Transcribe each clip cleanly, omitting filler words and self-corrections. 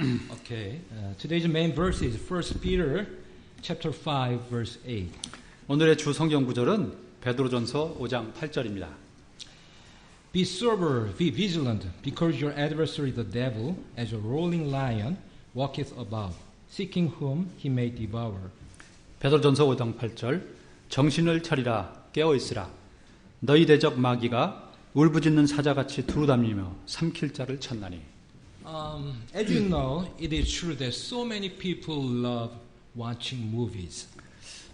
Okay. Today's main verse is 1 Peter chapter 5 verse 8. 오늘의 주 성경 구절은 베드로전서 5장 8절입니다. Be sober, be vigilant, because your adversary the devil, as a rolling lion, walketh about, seeking whom he may devour. 베드로전서 5장 8절 정신을 차리라 깨어 있으라 너희 대적 마귀가 울부짖는 사자같이 두루다니며 삼킬 자를 찾나니. As you know, it is true that so many people love watching movies.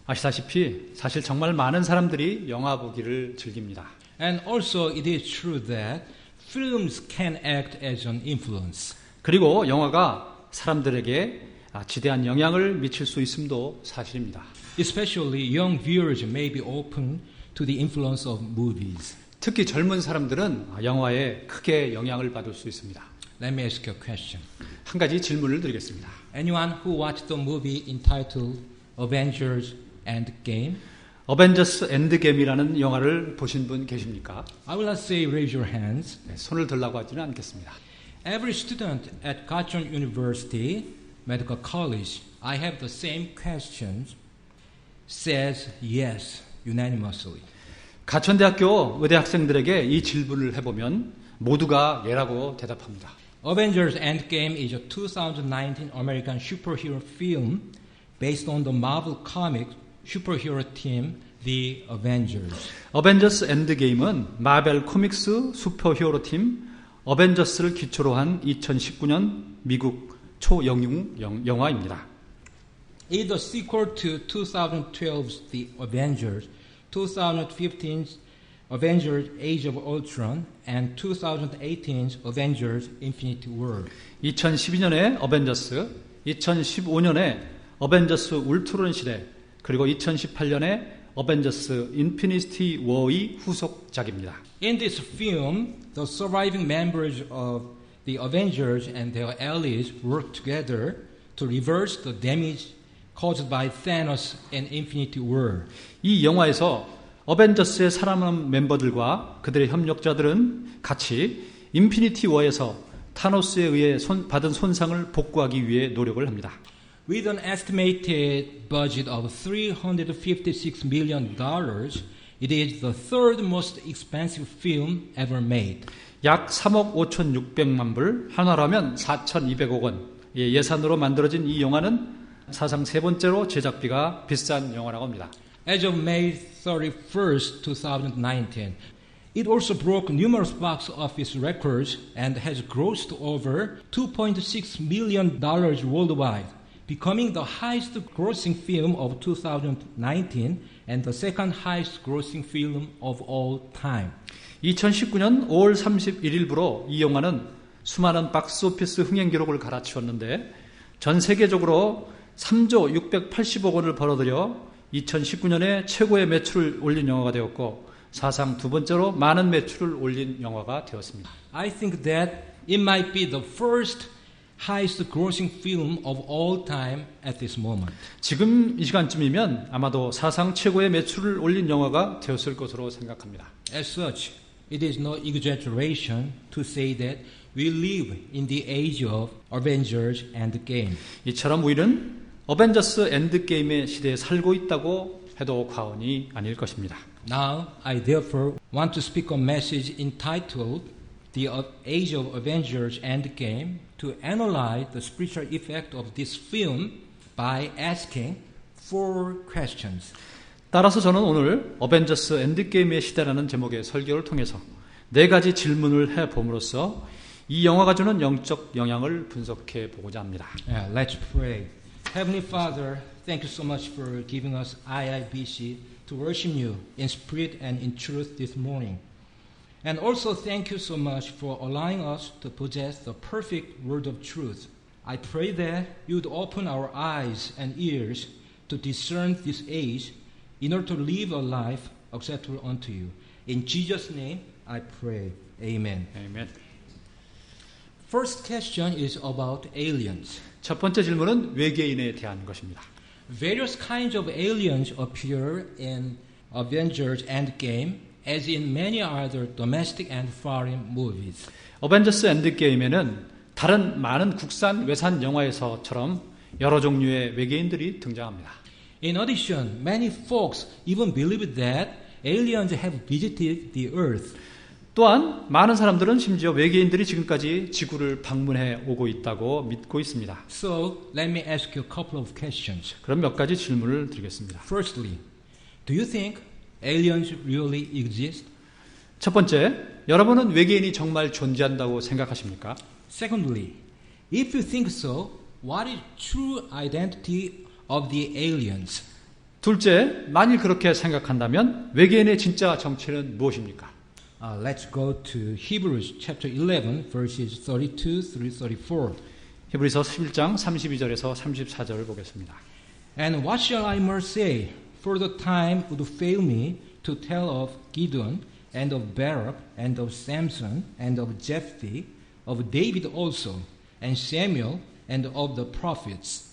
아시다시피 사실 정말 많은 사람들이 영화 보기를 즐깁니다. And also it is true that films can act as an influence. 그리고 영화가 사람들에게 지대한 영향을 미칠 수 있음도 사실입니다. Especially young viewers may be open to the influence of movies. 특히 젊은 사람들은 영화에 크게 영향을 받을 수 있습니다. Let me ask you a question. 한 가지 질문을 드리겠습니다. Anyone who watched the movie entitled Avengers Endgame? 어벤져스 엔드게임이라는 영화를 보신 분 계십니까? I will not say raise your hands. 네, 손을 들라고 하지는 않겠습니다. Every student at Gachon University Medical College, I have the same questions, says yes unanimously. 가천대학교 의대 학생들에게 이 질문을 해보면 모두가 예라고 대답합니다. Avengers Endgame is a 2019 American superhero film based on the Marvel Comics superhero team, The Avengers. 어벤져스 엔드게임은 마벨 코믹스 슈퍼히어로 팀 어벤져스를 기초로 한 2019년 미국 초영웅 영화입니다. It is the sequel to 2012's The Avengers, 2015's Avengers Age of Ultron, and 2018's Avengers Infinity War. 2012년의 어벤져스, 2015년의 어벤져스 울트론 시대, 그리고 2018년의 어벤져스 인피니티 워의 후속작입니다. In this film, the surviving members of the Avengers and their allies work together to reverse the damage caused by Thanos in Infinity War. 이 영화에서 어벤져스의 살아남은 멤버들과 그들의 협력자들은 같이 인피니티 워에서 타노스에 의해 받은 손상을 복구하기 위해 노력을 합니다. With an estimated budget of $356 million, it is the third most expensive film ever made. 약 3억 5,600만 불, 한화라면 4,200억 원 예산으로 만들어진 이 영화는 사상 세 번째로 제작비가 비싼 영화라고 합니다. As of May 31st, 2019, it also broke numerous box office records and has grossed over $2.6 million worldwide, becoming the highest grossing film of 2019 and the second highest grossing film of all time. 2019년 5월 31일부로 이 영화는 수많은 박스오피스 흥행 기록을 갈아치웠는데 전 세계적으로 3조 680억 원을 벌어들여 2019년에 최고의 매출을 올린 영화가 되었고 사상 두 번째로 많은 매출을 올린 영화가 되었습니다. I think that it might be the first highest grossing film of all time at this moment. 지금 이 시간쯤이면 아마도 사상 최고의 매출을 올린 영화가 되었을 것으로 생각합니다. As such, it is no exaggeration to say that we live in the age of Avengers Endgame. 이처럼 우리는 어벤져스 엔드게임의 시대에 살고 있다고 해도 과언이 아닐 것입니다. Now, I therefore want to speak a message entitled The Age of Avengers Endgame to analyze the spiritual effect of this film by asking 4 questions. 따라서 저는 오늘 어벤져스 엔드게임의 시대라는 제목의 설교를 통해서 4가지 질문을 해봄으로써 이 영화가 주는 영적 영향을 분석해 보고자 합니다. Yeah, let's pray. Heavenly Father, thank you so much for giving us IIBC to worship you in spirit and in truth this morning. And also thank you so much for allowing us to possess the perfect word of truth. I pray that you would open our eyes and ears to discern this age in order to live a life acceptable unto you. In Jesus' name I pray. Amen. Amen. First question is about aliens. 첫 번째 질문은 외계인에 대한 것입니다. Various kinds of aliens appear in Avengers Endgame, as in many other domestic and foreign movies. 어벤져스 엔드게임에는 다른 많은 국산 외산 영화에서처럼 여러 종류의 외계인들이 등장합니다. In addition, many folks even believe that aliens have visited the earth. 또한 많은 사람들은 심지어 외계인들이 지금까지 지구를 방문해 오고 있다고 믿고 있습니다. So, let me ask you a couple of questions. 그럼 몇 가지 질문을 드리겠습니다. Firstly, do you think aliens really exist? 첫 번째, 여러분은 외계인이 정말 존재한다고 생각하십니까? Secondly, if you think so, what is true identity of the aliens? 둘째, 만일 그렇게 생각한다면 외계인의 진짜 정체는 무엇입니까? Let's go to Hebrews chapter 11, verses 32 through 34. 히브리서 11장 32절에서 34절을 보겠습니다. And what shall I more say? For the time would fail me to tell of Gideon, and of Barak, and of Samson, and of Jephthah, of David also, and Samuel, and of the prophets.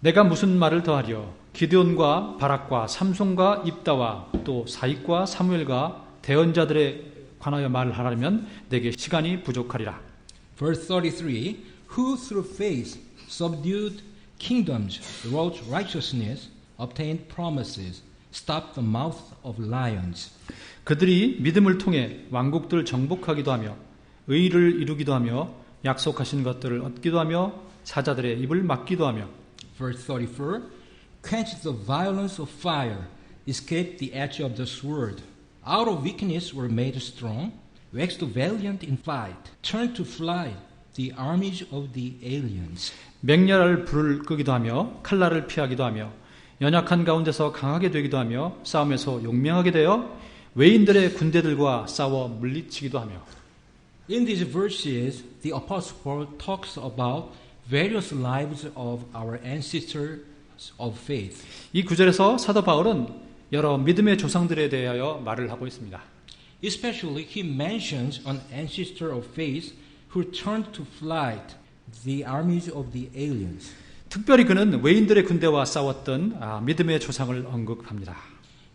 내가 무슨 말을 더하리요? 기드온과 바락과 삼손과 입다와 또 사익과 사무엘과 대언자들에 관하여 말을 하려면 내게 시간이 부족하리라. Verse 33, who through faith subdued kingdoms, wrought righteousness, obtained promises, stopped the mouth of lions. 그들이 믿음을 통해 왕국들 정복하기도 하며 의를 이루기도 하며 약속하신 것들을 얻기도 하며 사자들의 입을 막기도 하며. Verse 34, quenched the violence of fire, escaped the edge of the sword. Out of weakness were made strong, waxed valiant in fight, turned to flight the armies of the aliens. 맹렬할 불을 끄기도 하며 칼날을 피하기도 하며 연약한 가운데서 강하게 되기도 하며 싸움에서 용맹하게 되어 외인들의 군대들과 싸워 물리치기도 하며. In these verses, the Apostle Paul talks about various lives of our ancestors of faith. 이 구절에서 사도 바울은 여러 믿음의 조상들에 대하여 말을 하고 있습니다. Especially, he mentions an ancestor of faith who turned to flight the armies of the aliens. 특별히 그는 외인들의 군대와 싸웠던 믿음의 조상을 언급합니다.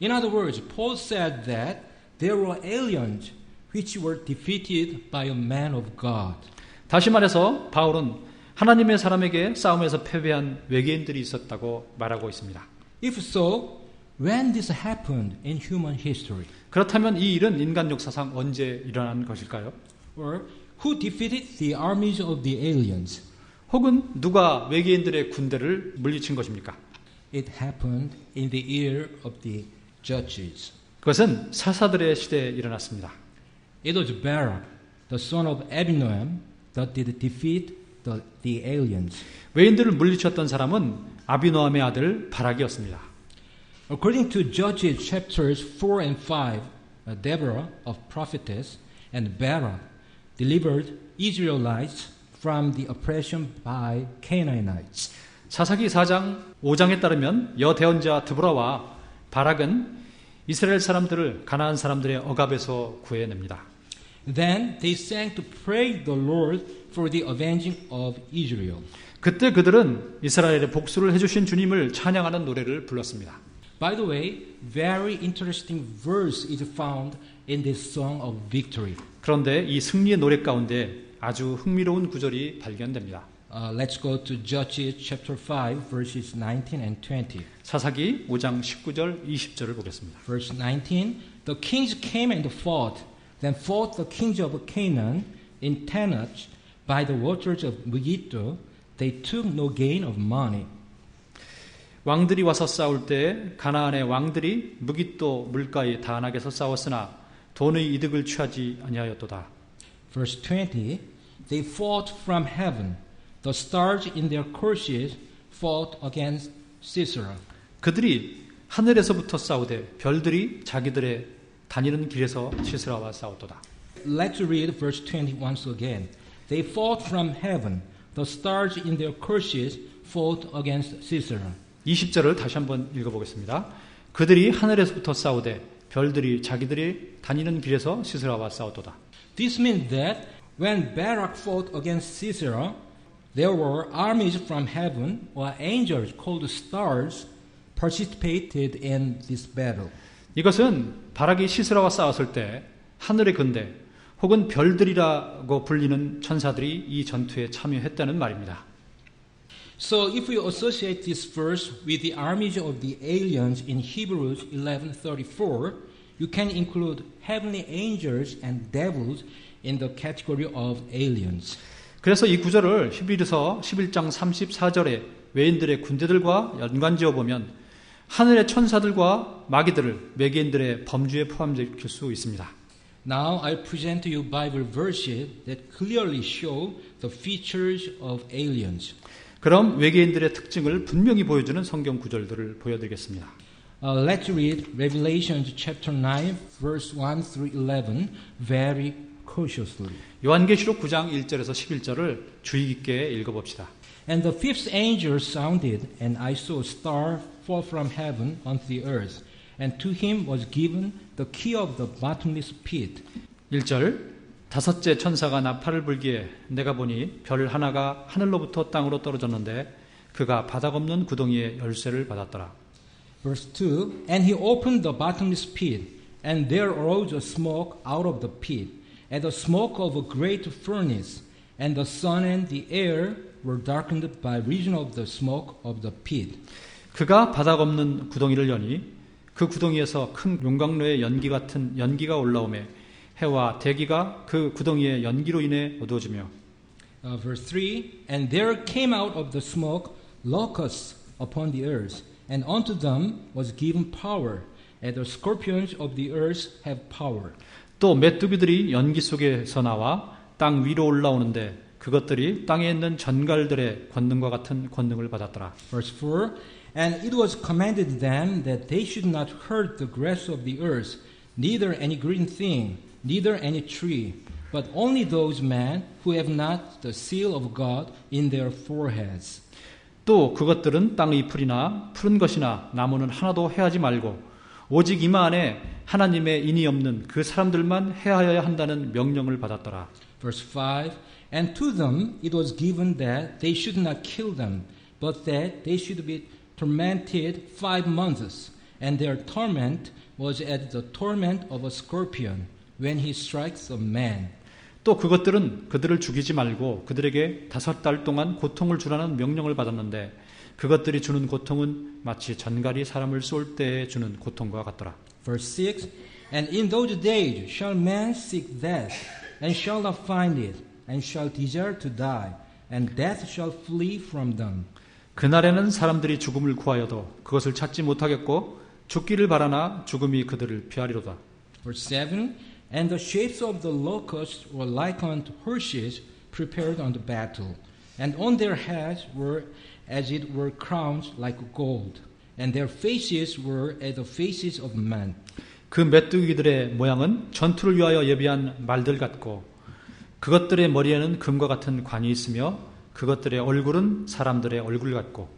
In other words, Paul said that there were aliens which were defeated by a man of God. 다시 말해서 바울은 하나님의 사람에게 싸움에서 패배한 외계인들이 있었다고 말하고 있습니다. If so, when this happened in human history? 그렇다면 이 일은 인간 역사상 언제 일어난 것일까요? Or who defeated the armies of the aliens? 혹은 누가 외계인들의 군대를 물리친 것입니까? It happened in the year of the judges. 그것은 사사들의 시대에 일어났습니다. It was Barak, the son of Abinoam, that did defeat the aliens. 외인들을 물리쳤던 사람은 아비노함의 아들 바락이었습니다. According to Judges chapters 4 and 5, Deborah, a prophetess, and Barak delivered Israelites from the oppression by Canaanites. 사사기 4장 5장에 따르면 여대언자 드보라와 바락은 이스라엘 사람들을 가나안 사람들의 억압에서 구해냅니다. Then they sang to praise the Lord for the avenging of Israel. 그때 그들은 이스라엘의 복수를 해주신 주님을 찬양하는 노래를 불렀습니다. By the way, very interesting verse is found in this song of victory. 그런데 이 승리의 노래 가운데 아주 흥미로운 구절이 발견됩니다. Let's go to Judges chapter 5 verses 19 and 20. 사사기 5장 19절 20절을 보겠습니다. Verse 19, the kings came and fought, then fought the kings of Canaan in Tanach by the waters of Megiddo. They took no gain of money. 왕들이 와서 싸울 때 가나안의 왕들이 무깃도 물가의 다낙에서 싸웠으나 돈의 이득을 취하지 아니하였도다. Verse 20, they fought from heaven. The stars in their courses fought against Sisera. 그들이 하늘에서부터 싸우되 별들이 자기들의 다니는 길에서 시스라와 싸웠도다. Let's read verse 20 once again. They fought from heaven. The stars in their courses fought against Sisera. 20절을 다시 한번 읽어보겠습니다. 그들이 하늘에서부터 싸우되 별들이 자기들이 다니는 길에서 시스라와 싸웠도다. This means that when Barak fought against Sisera, there were armies from heaven or angels called stars participated in this battle. 이것은 바락이 시스라와 싸웠을 때 하늘의 군대 혹은 별들이라고 불리는 천사들이 이 전투에 참여했다는 말입니다. So if we associate this verse with the armies of the aliens in Hebrews 11:34, you can include heavenly angels and devils in the category of aliens. 그래서 이 구절을 히브리서 11장 34절에 외인들의 군대들과 연관지어 보면 하늘의 천사들과 마귀들을 외계인들의 범주에 포함시킬 수 있습니다. Now I present to you Bible verses that clearly show the features of aliens. 그럼 외계인들의 특징을 분명히 보여주는 성경 구절들을 보여드리겠습니다. Let's read Revelation chapter 9, verse 1 through 11 very cautiously. 요한계시록 9장 1절에서 11절을 주의 깊게 읽어봅시다. And the fifth angel sounded, and I saw a star fall from heaven onto the earth, and to him was given the key of the bottomless pit. 1절 다섯째 천사가 나팔을 불기에 내가 보니 별 하나가 하늘로부터 땅으로 떨어졌는데 그가 바닥 없는 구덩이의 열쇠를 받았더라. Verse 2 And he opened the bottomless pit, and there arose a smoke out of the pit, and the smoke of a great furnace, and the sun and the air were darkened by reason of the smoke of the pit. 그가 바닥 없는 구덩이를 여니 그 구덩이에서 큰 용광로의 연기 같은 연기가 올라오매 해와 대기가 그 구덩이의 연기로 인해 어두워지며 Verse 3 And there came out of the smoke locusts upon the earth, and unto them was given power, and the scorpions of the earth have power. 또 메뚜기들이 연기 속에서 나와 땅 위로 올라오는데 그것들이 땅에 있는 전갈들의 권능과 같은 권능을 받았더라. Verse 4 And it was commanded them that they should not hurt the grass of the earth, neither any green thing, neither any tree, but only those men who have not the seal of God in their foreheads. 또 그것들은 땅 잎풀이나 푸른 것이나 나무는 하나도 해하지 말고 오직 이마 안에 하나님의 인이 없는 그 사람들만 해하여야 한다는 명령을 받았더라. Verse 5 And to them it was given that they should not kill them, but that they should be tormented 5 months, and their torment was as the torment of a scorpion when he strikes a man. 또 그것들은 그들을 죽이지 말고 그들에게 5달 동안 고통을 주라는 명령을 받았는데 그것들이 주는 고통은 마치 전갈이 사람을 쏠 때에 주는 고통과 같더라. Verse 6 And in those days shall man seek death, and shall not find it, and shall desire to die, and death shall flee from them. 그날에는 사람들이 죽음을 구하여도 그것을 찾지 못하겠고 죽기를 바라나 죽음이 그들을 피하리로다. Verse 7 And the shapes of the locusts were like unto horses prepared unto battle, and on their heads were as it were crowns like gold, and their faces were as the faces of men. 그 메뚜기들의 모양은 전투를 위하여 예비한 말들 같고 그것들의 머리에는 금과 같은 관이 있으며 그것들의 얼굴은 사람들의 얼굴 같고.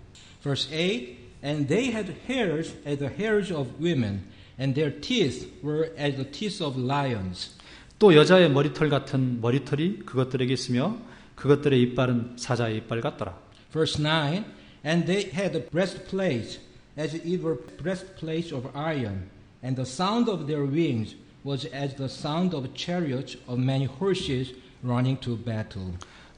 Verse 8 And they had hairs as the hairs of women, and their teeth were as the teeth of lions. 또 여자의 머리털 같은 머리털이 그것들에게 있으며 그것들의 이빨은 사자의 이빨 같더라. Verse 9 And they had a breastplate as it were breastplates of iron, and the sound of their wings was as the sound of chariots of many horses running to battle.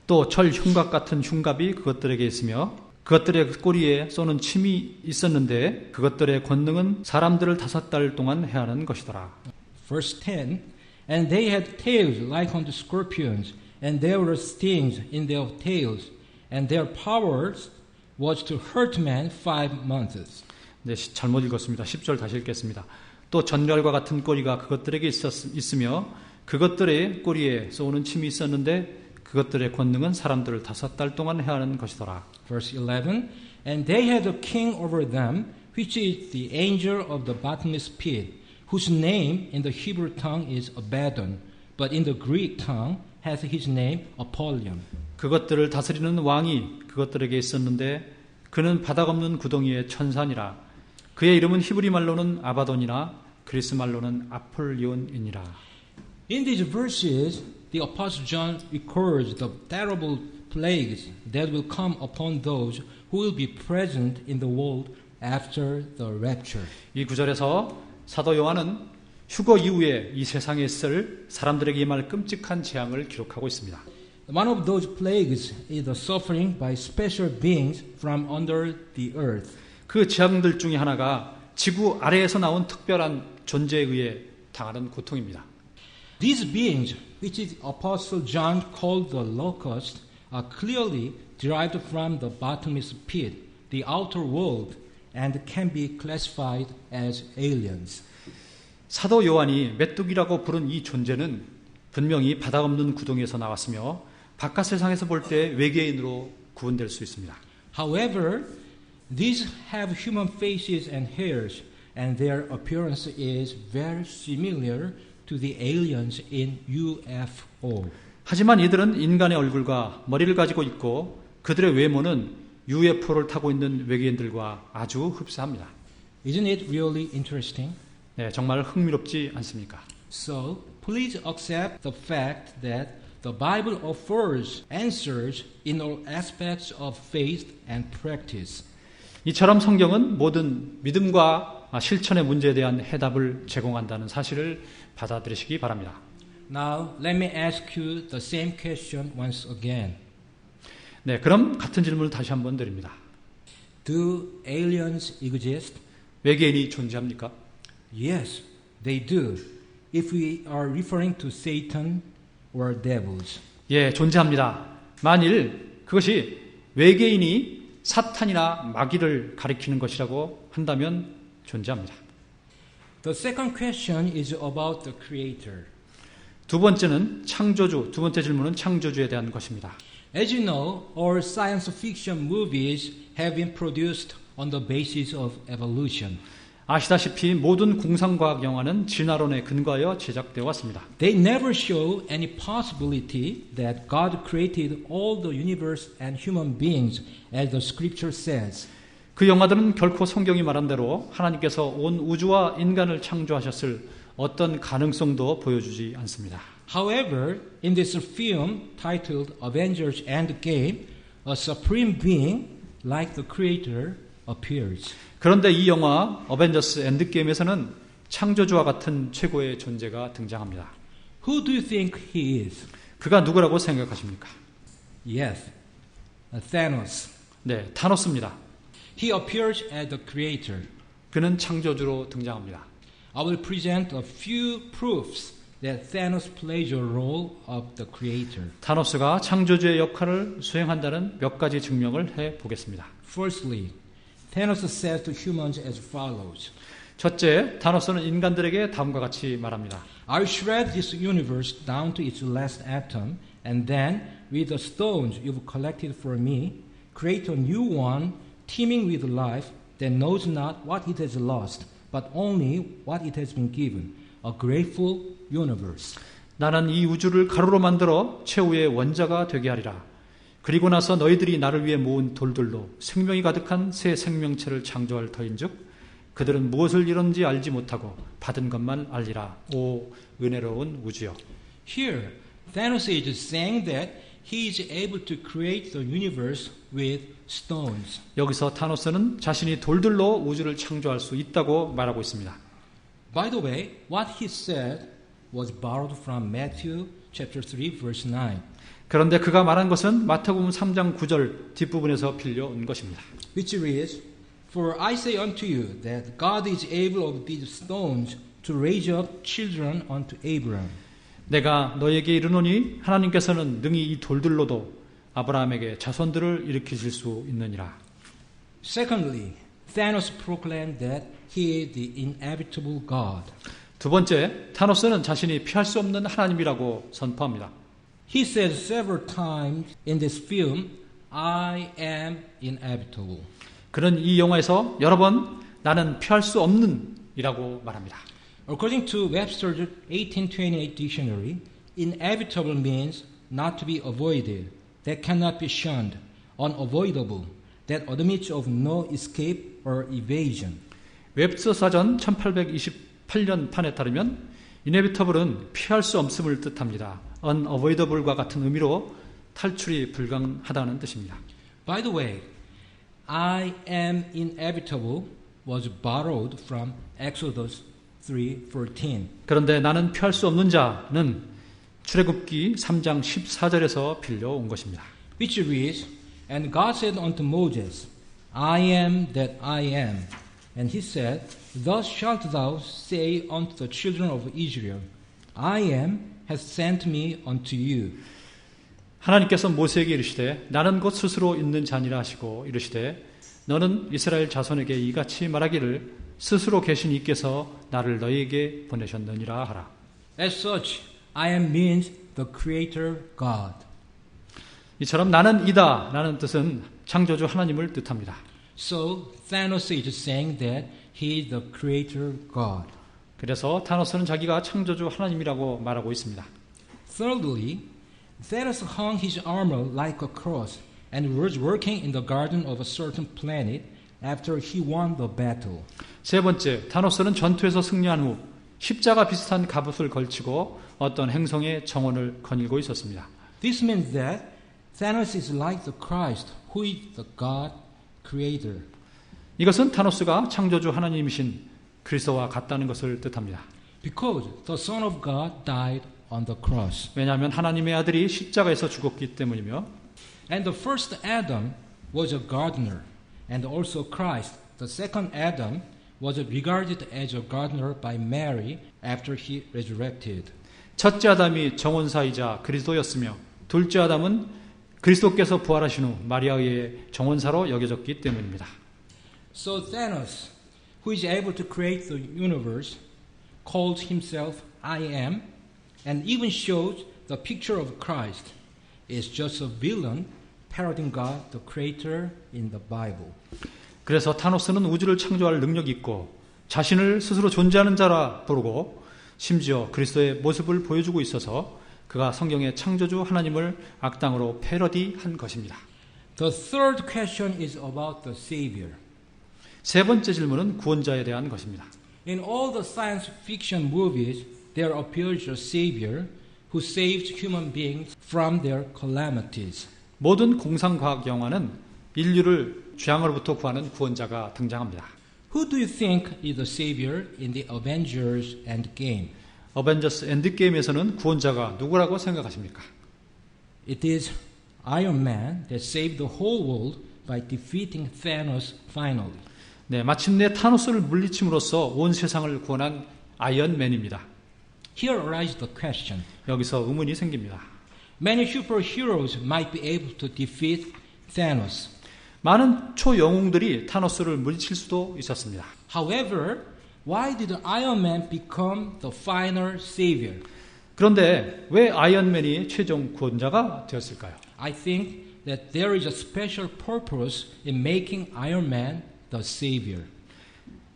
또 철 흉갑 같은 흉갑이 그것들에게 있으며 그것들의 꼬리에 쏘는 침이 있었는데 그것들의 권능은 사람들을 5달 동안 해하는 것이더라. Verse 10 And they had tails like unto scorpions, and there were stings in their tails, and their power was to hurt men 5 months. 네, 잘못 읽었습니다. 10절 다시 읽겠습니다. 또 전갈과 같은 꼬리가 그것들에게 있으며 그것들의 꼬리에 쏘는 침이 있었는데 그것들의 권능은 사람들을 5달 동안 해하는 것이더라. Verse 11 And they had a king over them, which is the angel of the bottomless pit, whose name in the Hebrew tongue is Abaddon, but in the Greek tongue hath his name Apollyon. 그것들을 다스리는 왕이 그것들에게 있었는데 그는 바닥 없는 구덩이의 천사니라. 그의 이름은 히브리 말로는 아바돈이나 그리스 말로는 아폴리온이니라. In these verses, the Apostle John records the terrible plagues that will come upon those who will be present in the world after the rapture. 이 구절에서 사도 요한은 휴거 이후에 이 세상에 있을 사람들에게 임할 끔찍한 재앙을 기록하고 있습니다. One of those plagues is the suffering by special beings from under the earth. 그 재앙들 중에 하나가 지구 아래에서 나온 특별한 존재에 의해 당하는 고통입니다. These beings, which is Apostle John called the locusts, are clearly derived from the bottomless pit, the outer world, and can be classified as aliens. 사도 요한이 메뚜기라고 부른 이 존재는 분명히 바닥 없는 구덩이에서 나왔으며 바깥 세상에서 볼 때 외계인으로 구분될 수 있습니다. However, these have human faces and hairs, and their appearance is very similar to the aliens in UFO. 하지만 이들은 인간의 얼굴과 머리를 가지고 있고 그들의 외모는 UFO를 타고 있는 외계인들과 아주 흡사합니다. Isn't it really interesting? 네, 정말 흥미롭지 않습니까? So, please accept the fact that the Bible offers answers in all aspects of faith and practice. 이처럼 성경은 모든 믿음과 실천의 문제에 대한 해답을 제공한다는 사실을 받아들이시기 바랍니다. Now, let me ask you the same question once again. 네, 그럼 같은 질문을 다시 한번 드립니다. Do aliens exist? 외계인이 존재합니까? Yes, they do. If we are referring to Satan or devils. 예, 존재합니다. 만일 그것이 외계인이 사탄이나 마귀를 가리키는 것이라고 한다면 존재합니다. The second question is about the Creator. 두 번째는 창조주, 두 번째 질문은 창조주에 대한 것입니다. As you know, all science fiction movies have been produced on the basis of evolution. 아시다시피 모든 공상과학 영화는 진화론에 근거하여 제작되어 왔습니다. They never show any possibility that God created all the universe and human beings, as the scripture says. 그 영화들은 결코 성경이 말한 대로 하나님께서 온 우주와 인간을 창조하셨을 어떤 가능성도 보여주지 않습니다. However, in this film titled Avengers Endgame, a supreme being like the Creator appears. 그런데 이 영화 어벤져스 엔드게임에서는 창조주와 같은 최고의 존재가 등장합니다. Who do you think he is? 그가 누구라고 생각하십니까? Yes, Thanos. 네, 타노스입니다. He appears as the Creator. 그는 창조주로 등장합니다. I will present a few proofs that Thanos plays a role of the Creator. 타노스가 창조주의 역할을 수행한다는 몇 가지 증명을 해 보겠습니다. Firstly, Thanos says to humans as follows. 첫째, 타노스는 인간들에게 다음과 같이 말합니다. I'll shred this universe down to its last atom, and then, with the stones you've collected for me, create a new one, teeming with life, that knows not what it has lost, but only what it has been given, a grateful universe. 나는 이 우주를 가루로 만들어 최후의 원자가 되게 하리라. 그리고 나서 너희들이 나를 위해 모은 돌들로 생명이 가득한 새 생명체를 창조할 터인즉 그들은 무엇을 이뤘는지 알지 못하고 받은 것만 알리라. 오 은혜로운 우주여. Here, Thanos is saying that he is able to create the universe with stones. 여기서 타노스는 자신이 돌들로 우주를 창조할 수 있다고 말하고 있습니다. By the way, what he said was borrowed from Matthew chapter 3 verse 9. 그런데 그가 말한 것은 마태복음 3장 9절 뒷부분에서 빌려온 것입니다. Which reads, For I say unto you that God is able of these stones to raise up children unto Abraham. 내가 너에게 이르노니 하나님께서는 능히 이 돌들로도 아브라함에게 자손들을 일으키실 수 있느니라. Secondly, Thanos proclaimed that he is the inevitable God. 두 번째, 타노스는 자신이 피할 수 없는 하나님이라고 선포합니다. He says several times in this film, I am inevitable. 그는 이 영화에서 여러 번 나는 피할 수 없는 이라고 말합니다. According to Webster's 1828 dictionary, inevitable means not to be avoided, that cannot be shunned, unavoidable, that admits of no escape or evasion. 웹스터 사전 1828년 판에 따르면 inevitable은 피할 수 없음을 뜻합니다. unavoidable과 같은 의미로 탈출이 불가능하다는 뜻입니다. By the way, I am inevitable was borrowed from Exodus 3:14. 그런데 나는 피할 수 없는 자는 출애굽기 3장 14절에서 빌려온 것입니다. Which reads, And God said unto Moses, I am that I am. And he said, Thus shalt thou say unto the children of Israel, I am hath sent me unto you. 하나님께서 모세에게 이르시되 나는 곧 스스로 있는 자니라 하시고 이르시되 너는 이스라엘 자손에게 이같이 말하기를 스스로 계신 이께서 나를 너희에게 보내셨느니라 하라. As such, I am means the Creator God. 이처럼 나는 이다 라는 뜻은 창조주 하나님을 뜻합니다. So Thanos is saying that he is the Creator God. 그래서 타노스는 자기가 창조주 하나님이라고 말하고 있습니다. Thirdly, Thanos hung his armor like a cross and was working in the garden of a certain planet after he won the battle. 세 번째, 타노스는 전투에서 승리한 후 십자가 비슷한 갑옷을 걸치고 어떤 행성의 정원을 거닐고 있었습니다. This means that Thanos is like the Christ, who is the God Creator. 이것은 타노스가 창조주 하나님이신 그리스도와 같다는 것을 뜻합니다. Because the Son of God died on the cross. 왜냐하면 하나님의 아들이 십자가에서 죽었기 때문이며 And the first Adam was a gardener, and also Christ, the second Adam, was regarded as a gardener by Mary after he resurrected. 첫째 아담이 정원사이자 그리스도였으며 둘째 아담은 그리스도께서 부활하신 후 마리아의 정원사로 여겨졌기 때문입니다. So Thanos, who is able to create the universe, calls himself I am, and even shows the picture of Christ, is just a villain parodying God, the Creator, in the Bible. 그래서 타노스는 우주를 창조할 능력이 있고 자신을 스스로 존재하는 자라 부르고 심지어 그리스도의 모습을 보여주고 있어서 그가 성경의 창조주 하나님을 악당으로 패러디한 것입니다. The third question is about the Savior. 세 번째 질문은 구원자에 대한 것입니다. In all the science fiction movies, there appears a Savior who saves human beings from their calamities. 모든 공상과학 영화는 인류를 재앙으로부터 구하는 구원자가 등장합니다. Who do you think is the Savior in the Avengers Endgame? 어벤져스 엔드게임에서는 구원자가 누구라고 생각하십니까? It is Iron Man that saved the whole world by defeating Thanos finally. 네, 마침내 타노스를 물리침으로써 온 세상을 구원한 아이언맨입니다. Here arises the question. 여기서 의문이 생깁니다. Many superheroes might be able to defeat Thanos. 많은 초영웅들이 타노스를 물리칠 수도 있었습니다. However, why did Iron Man become the final savior? 그런데 왜 아이언맨이 최종 구원자가 되었을까요? I think that there is a special purpose in making Iron Man the savior.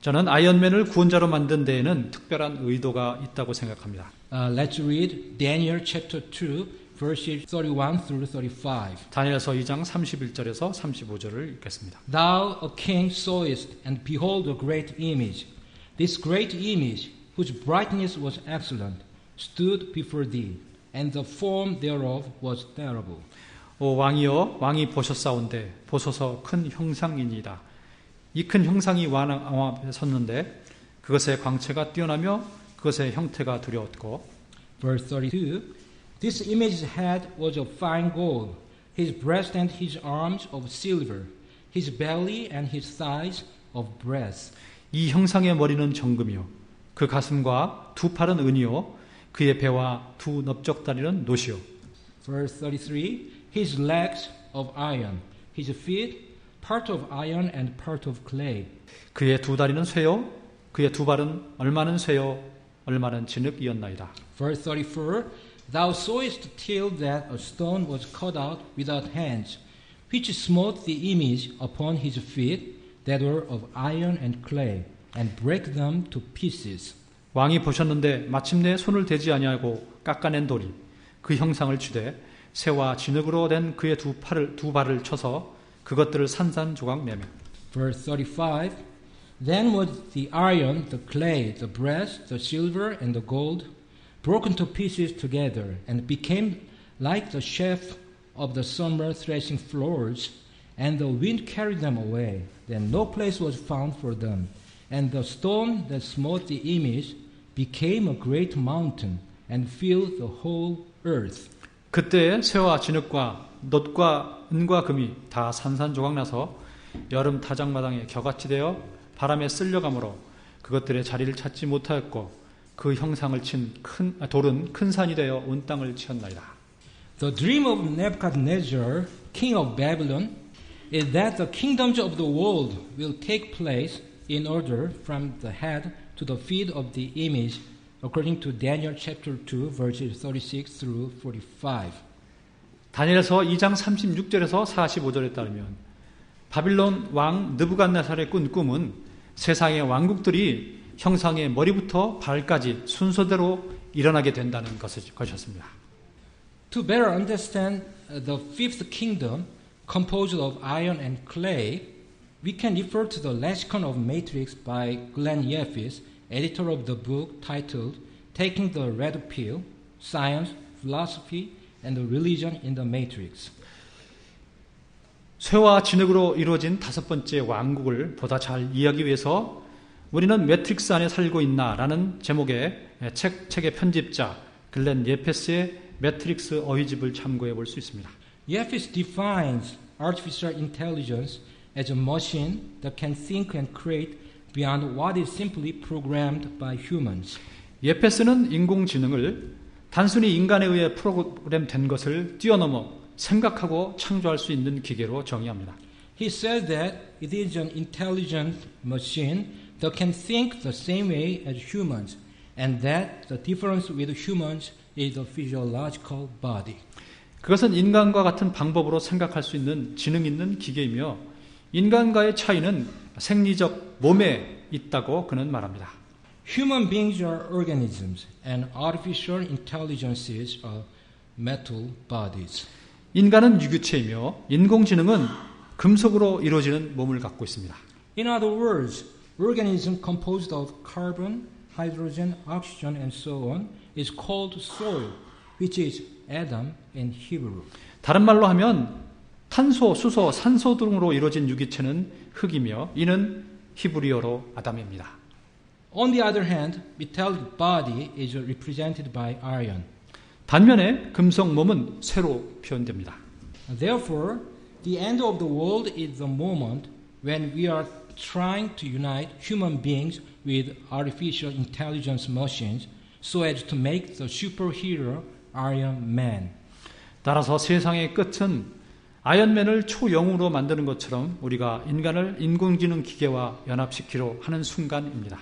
저는 아이언맨을 구원자로 만든 데에는 특별한 의도가 있다고 생각합니다. Let's read Daniel chapter 2 verses 31 through 35. 다니엘서 2장 31절에서 35절을 읽겠습니다. Thou, a king, sawest, and behold a great image. This great image, whose brightness was excellent, stood before thee, and the form thereof was terrible. 오 왕이여 왕이 보셨사온데 보소서 큰 형상이니이다. 이 큰 형상이 왕 앞에 섰는데 그것의 광채가 뛰어나며 그것의 형태가 두려웠고. Verse 32. This image's head was of fine gold, his breast and his arms of silver, his belly and his thighs of brass. 이 형상의 머리는 정금이요 그 가슴과 두 팔은 은이요 그의 배와 두 넓적다리는 노시요. Verse 33. His legs of iron, his feet part of iron and part of clay. 그의 두 다리는 쇠요 그의 두 발은 얼마는 쇠요 얼마는 진흙이었나이다. Verse 34. Thou sawest till that a stone was cut out without hands, which smote the image upon his feet that were of iron and clay, and brake them to pieces. 왕이 보셨는데 마침내 손을 대지 아니하고 깎아낸 돌이 그 형상을 치되 쇠와 진흙으로 된 그의 두 발을 쳐서 그것들을 산산조각 내며. Verse 35. Then was the iron, the clay, the brass, the silver, and the gold broken to pieces together, and became like the chaff of the summer threshing floors, and the wind carried them away. Then no place was found for them. And the stone that smote the image became a great mountain and filled the whole earth. 그때 새와 진흙과 놋과 은과 금이 다 산산조각나서 여름 타작마당에 겨같이 되어 바람에 쓸려가므로 그것들의 자리를 찾지 못하였고 그 형상을 친 돌은 큰 산이 되어 온 땅을 치었나이다. The dream of Nebuchadnezzar, king of Babylon, is that the kingdoms of the world will take place in order from the head to the feet of the image, according to Daniel chapter 2, verses 36 through 45. 다니엘서 2장 36절에서 45절에 따르면 바빌론 왕 느부갓네살의 꾼 꿈은 세상의 왕국들이 형상의 머리부터 발까지 순서대로 일어나게 된다는 것이었습니다. To better understand the fifth kingdom, composed of iron and clay, we can refer to the Lexicon of Matrix by Glenn Yeffis, editor of the book titled Taking the Red Pill, Science, Philosophy, and Religion in the Matrix. 쇠와 진흙으로 이루어진 다섯 번째 왕국을 보다 잘 이해하기 위해서 우리는 매트릭스 안에 살고 있나라는 제목의 책의 편집자 글렌 예페스의 매트릭스 어휘집을 참고해 볼 수 있습니다. Yeffis defines artificial intelligence as a machine that can think and create beyond what is simply programmed by humans. 예페스는 인공지능을 단순히 인간에 의해 프로그램된 것을 뛰어넘어 생각하고 창조할 수 있는 기계로 정의합니다. He says that it is an intelligent machine that can think the same way as humans, and that the difference with humans is the physiological body. 그것은 인간과 같은 방법으로 생각할 수 있는 지능 있는 기계이며 인간과의 차이는 생리적 몸에 있다고 그는 말합니다. Human beings are organisms, and artificial intelligences are metal bodies. 인간은 유기체이며 인공지능은 금속으로 이루어지는 몸을 갖고 있습니다. In other words, organism composed of carbon, hydrogen, oxygen, and so on is called soil, which is Adam in Hebrew. 다른 말로 하면 탄소, 수소, 산소 등으로 이루어진 유기체는 흙이며 이는 히브리어로 아담입니다. On the other hand, metallic body is represented by iron. 반면에 금속 몸은 쇠로 표현됩니다. Therefore, the end of the world is the moment when we are trying to unite human beings with artificial intelligence machines so as to make the superhero Iron Man. 따라서 세상의 끝은 아이언맨을 초영웅으로 만드는 것처럼 우리가 인간을 인공지능 기계와 연합시키려 하는 순간입니다.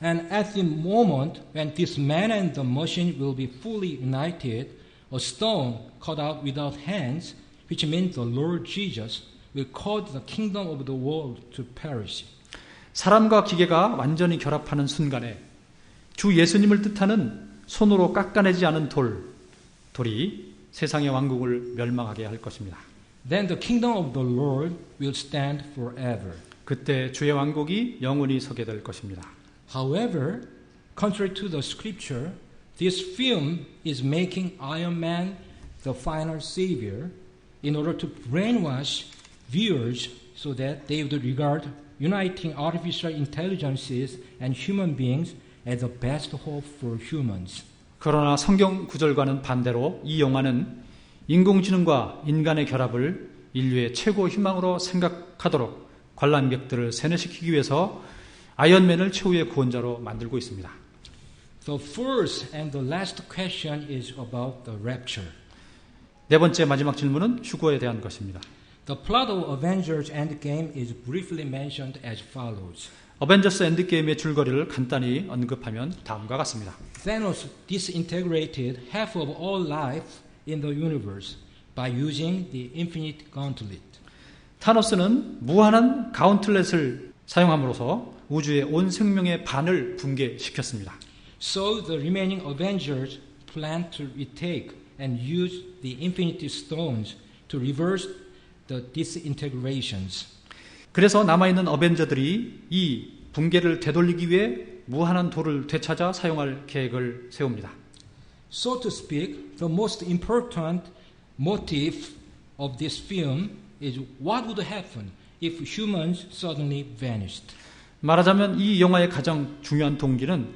And at the moment when this man and the machine will be fully united, a stone cut out without hands, which means the Lord Jesus, will cause the kingdom of the world to perish. 사람과 기계가 완전히 결합하는 순간에 주 예수님을 뜻하는 손으로 깎아내지 않은 돌이 세상의 왕국을 멸망하게 할 것입니다. Then the kingdom of the Lord will stand forever. 그때 주의 왕국이 영원히 서게 될 것입니다. However, contrary to the scripture, this film is making Iron Man the final savior in order to brainwash viewers so that they would regard uniting artificial intelligences and human beings as the best hope for humans. 그러나 성경 구절과는 반대로 이 영화는 인공지능과 인간의 결합을 인류의 최고 희망으로 생각하도록 관람객들을 세뇌시키기 위해서 아이언맨을 최후의 구원자로 만들고 있습니다. The first and the last question is about the rapture. 네 번째 마지막 질문은 휴거에 대한 것입니다. The plot of Avengers Endgame is briefly mentioned as follows. 어벤져스 엔드게임의 줄거리를 간단히 언급하면 다음과 같습니다. Thanos disintegrated half of all life in the universe by using the Infinite Gauntlet. 타노스는 무한한 가운틀렛을 사용함으로써 우주의 온 생명의 반을 붕괴시켰습니다. So the remaining Avengers plan to retake and use the Infinity Stones to reverse the disintegrations. 그래서 남아있는 어벤져들이 이 붕괴를 되돌리기 위해 무한한 돌을 되찾아 사용할 계획을 세웁니다. So to speak, the most important motive of this film is what would happen if humans suddenly vanished. 말하자면 이 영화의 가장 중요한 동기는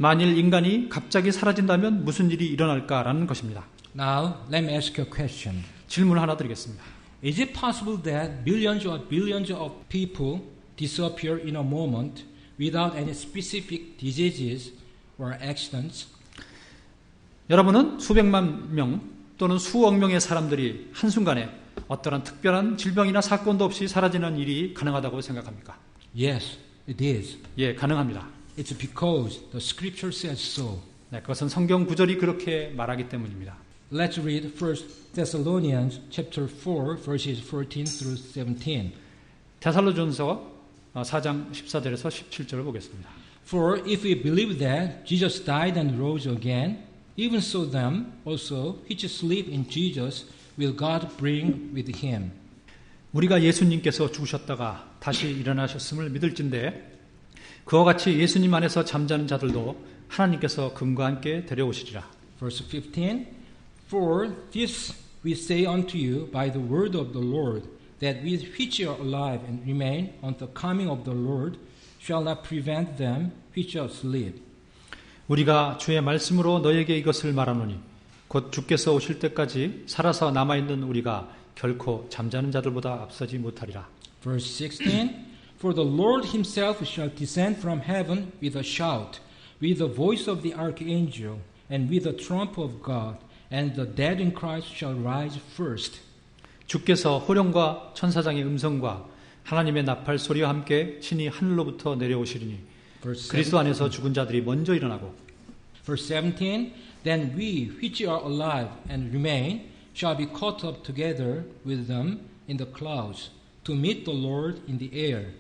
만일 인간이 갑자기 사라진다면 무슨 일이 일어날까라는 것입니다. Now, let me ask you a question. 질문 하나 드리겠습니다. Is it possible that billions or billions of people disappear in a moment without any specific diseases or accidents? 여러분은 수백만 명 또는 수억 명의 사람들이 한순간에 어떠한 특별한 질병이나 사건도 없이 사라지는 일이 가능하다고 생각합니까? Yes, it is. 예, 가능합니다. It's because the scripture says so. 네, 그것은 성경 구절이 그렇게 말하기 때문입니다. Let's read 1 Thessalonians chapter 4 verses 14 through 17. 데살로전서 4장 14절에서 17절을 보겠습니다. For if we believe that Jesus died and rose again, even so them also which sleep in Jesus will God bring with him. 우리가 예수님께서 죽으셨다가 다시 일어나셨음을 믿을진데 그와 같이 예수님 안에서 잠자는 자들도 하나님께서 금과 함께 데려오시리라. Verse 15. For this we say unto you by the word of the Lord, that we which are alive and remain unto the coming of the Lord shall not prevent them which are asleep. 우리가 주의 말씀으로 너에게 이것을 말하노니 곧 주께서 오실 때까지 살아서 남아있는 우리가 결코 잠자는 자들보다 앞서지 못하리라. Verse 16. For the Lord himself shall descend from heaven with a shout, with the voice of the archangel, and with the trump of God, and the dead in Christ shall rise first. 주께서 호령과 천사장의 음성과 하나님의 나팔 소리와 함께 친히 하늘로부터 내려오시리니 그리스도 안에서 죽은 자들이 먼저 일어나고. Verse 17. Then we which are alive and remain shall be caught up together with them in the clouds to meet the Lord in the air,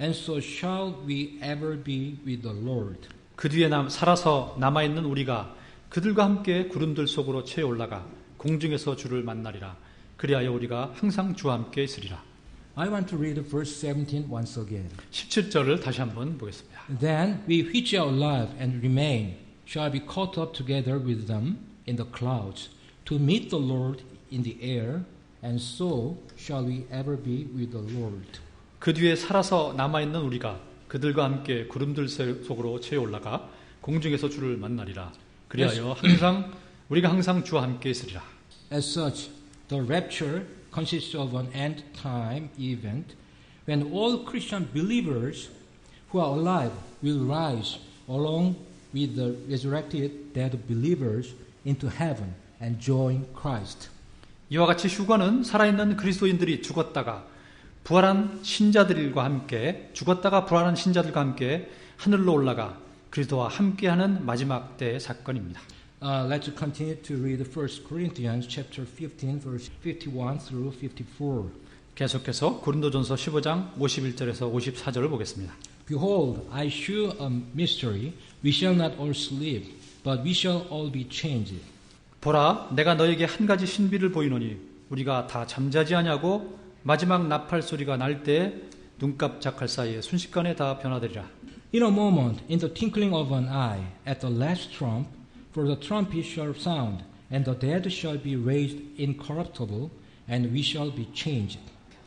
and so shall we ever be with the Lord. 그 뒤에 살아서 남아있는 우리가 그들과 함께 구름들 속으로 채 올라가 공중에서 주를 만나리라. 그리하여 우리가 항상 주와 함께 있으리라. I want to read verse 17 once again. 17절을 다시 한번 보겠습니다. Then we which are alive and remain shall be caught up together with them in the clouds to meet the Lord in the air, and so shall we ever be with the Lord. 그 뒤에 살아서 남아있는 우리가 그들과 함께 구름들 속으로 채 올라가 공중에서 주를 만나리라. 그리하여 우리가 항상 주와 함께 있으리라. As such, the rapture consists of an end time event when all Christian believers who are alive will rise along with the resurrected dead believers into heaven and join Christ. 이와 같이 휴거는 살아있는 그리스도인들이 죽었다가 부활한 신자들과 함께 하늘로 올라가 그리스도와 함께하는 마지막 때의 사건입니다. Let's continue to read 1 Corinthians chapter 15 verse 51 through 54. 계속해서 고린도전서 15장 51절에서 54절을 보겠습니다. Behold, I shew a mystery. We shall not all sleep, but we shall all be changed. 보라, 내가 너에게 한 가지 신비를 보이노니 우리가 다 잠자지 아니하고 마지막 나팔 소리가 날 때 눈깜짝할 사이에 순식간에 다 변화되리라. In a moment, in the twinkling of an eye, at the last trump, for the trumpet shall sound, and the dead shall be raised incorruptible, and we shall be changed.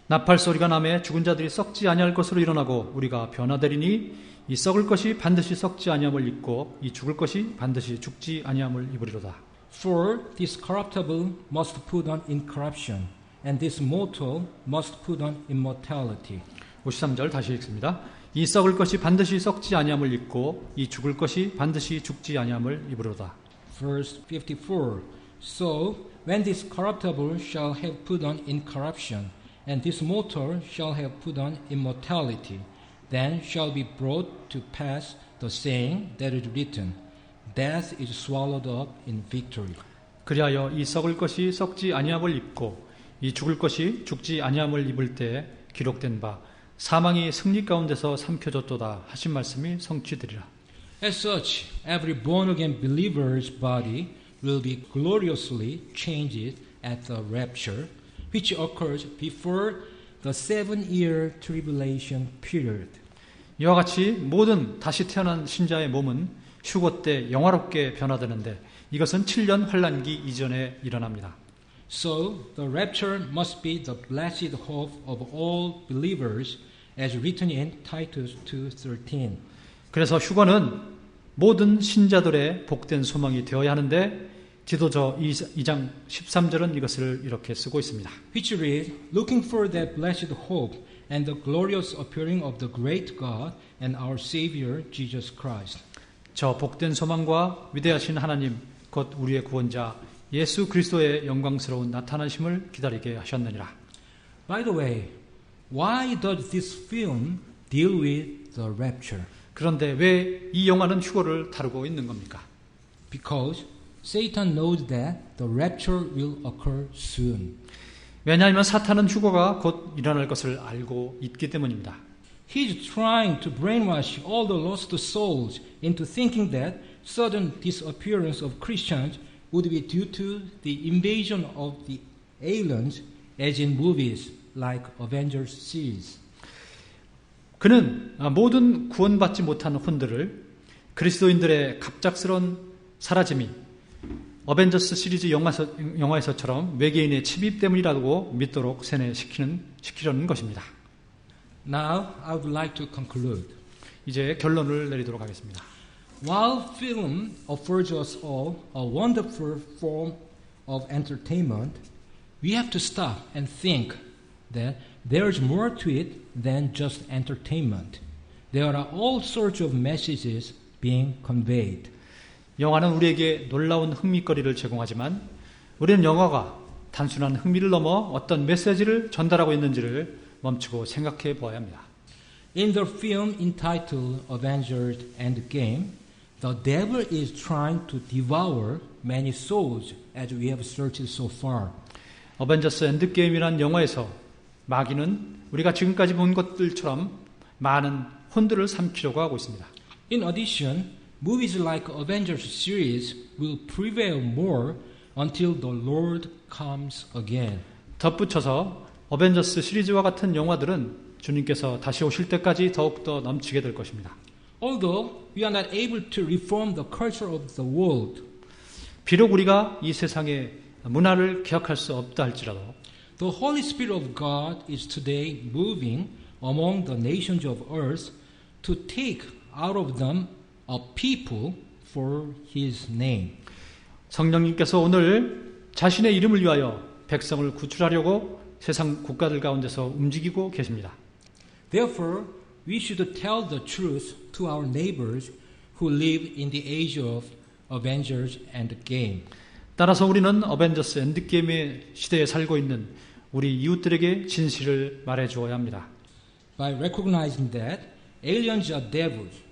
나팔 소리가 나매 죽은 자들이 썩지 아니할 것으로 일어나고 우리가 변화되리니 이 썩을 것이 반드시 썩지 아니함을 입고 이 죽을 것이 반드시 죽지 아니함을 입으리로다. For this corruptible must put on incorruption, and this mortal must put on immortality. 53절 다시 읽습니다. 이 썩을 것이 반드시 썩지 아니함을 입고 이 죽을 것이 반드시 죽지 아니함을 입으로다. Verse 54. So when this corruptible shall have put on incorruption, and this mortal shall have put on immortality, then shall be brought to pass the saying that is written, Death is swallowed up in victory. 그리하여 이 썩을 것이 썩지 아니함을 입고 이 죽을 것이 죽지 아니함을 입을 때 기록된 바 사망이 승리 가운데서 삼켜졌도다 하신 말씀이 성취되리라. As such, every born-again believer's body will be gloriously changed at the rapture, which occurs before the 7-year tribulation period. 이와 같이 모든 다시 태어난 신자의 몸은 휴거 때 영화롭게 변화되는데 이것은 7년 환란기 이전에 일어납니다. So the rapture must be the blessed hope of all believers, as written in Titus 2:13. 그래서 휴거는 모든 신자들의 복된 소망이 되어야 하는데 디도서 2장 13절은 이것을 이렇게 쓰고 있습니다. Which read, looking for that blessed hope and the glorious appearing of the great God and our Savior Jesus Christ. 저 복된 소망과 위대하신 하나님 곧 우리의 구원자 예수 그리스도의 영광스러운 나타나심을 기다리게 하셨느니라. By the way, why does this film deal with the rapture? 그런데 왜 이 영화는 휴거를 다루고 있는 겁니까? Because Satan knows that the rapture will occur soon. 왜냐하면 사탄은 휴거가 곧 일어날 것을 알고 있기 때문입니다. He's trying to brainwash all the lost souls into thinking that sudden disappearance of Christians would be due to the invasion of the aliens as in movies like Avengers series. 그는 모든 구원받지 못한 혼들을 그리스도인들의 갑작스러운 사라짐이 어벤져스 시리즈 영화에서처럼 외계인의 침입 때문이라고 믿도록 세뇌시키려는 것입니다. Now I would like to conclude. 이제 결론을 내리도록 하겠습니다. While film offers us all a wonderful form of entertainment, we have to stop and think that there is more to it than just entertainment. There are all sorts of messages being conveyed. 영화는 우리에게 놀라운 흥미거리를 제공하지만 우리는 영화가 단순한 흥미를 넘어 어떤 메시지를 전달하고 있는지를 멈추고 생각해 보아야 합니다. In the film entitled Avengers Endgame, the devil is trying to devour many souls as we have searched so far. 어벤져스 엔드게임이라는 영화에서 마귀는 우리가 지금까지 본 것들처럼 많은 혼들을 삼키려고 하고 있습니다. In addition, movies like Avengers series will prevail more until the Lord comes again. 덧붙여서 어벤져스 시리즈와 같은 영화들은 주님께서 다시 오실 때까지 더욱더 넘치게 될 것입니다. Although we are not able to reform the culture of the world, 비록 우리가 이 세상의 문화를 개혁할 수 없다 할지라도 the Holy Spirit of God is today moving among the nations of earth to take out of them a people for His name. 성령님께서 오늘 자신의 이름을 위하여 백성을 구출하려고 세상 국가들 가운데서 움직이고 계십니다. Therefore, we should tell the truth to our neighbors who live in the age of Avengers Endgame. 따라서 우리는 어벤져스 엔드게임의 시대에 살고 있는 우리 이웃들에게 진실을 말해 주어야 합니다. By recognizing that aliens are devils,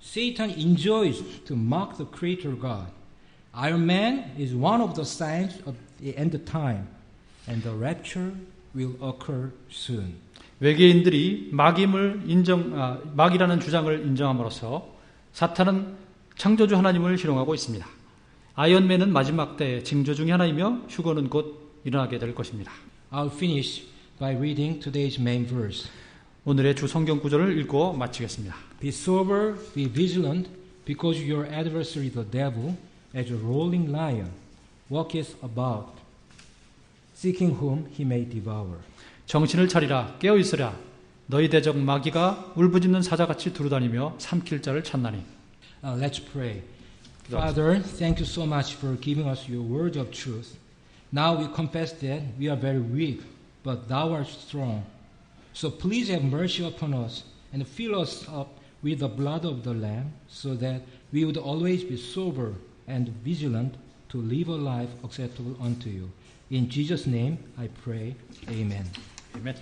Satan enjoys to mock the Creator God. Iron Man is one of the signs of the end time, and the rapture will occur soon. 외계인들이 마귀라는 주장을 인정함으로써 사탄은 창조주 하나님을 희롱하고 있습니다. 아이언맨은 마지막 때의 징조 중의 하나이며 휴거는 곧 일어나게 될 것입니다. I'll finish by reading today's main verse. 오늘의 주 성경 구절을 읽고 마치겠습니다. Be sober, be vigilant, because your adversary the devil, as a rolling lion, walketh about, seeking whom he may devour. 정신을 차리라, 깨어 있으라. 너희 대적 마귀가 울부짖는 사자같이 두루다니며 삼킬 자를 찾나니. Let's pray. Father, thank you so much for giving us your word of truth. Now we confess that we are very weak, but thou art strong. So please have mercy upon us and fill us up with the blood of the Lamb, so that we would always be sober and vigilant to live a life acceptable unto you. In Jesus' name I pray. Amen. 아멘.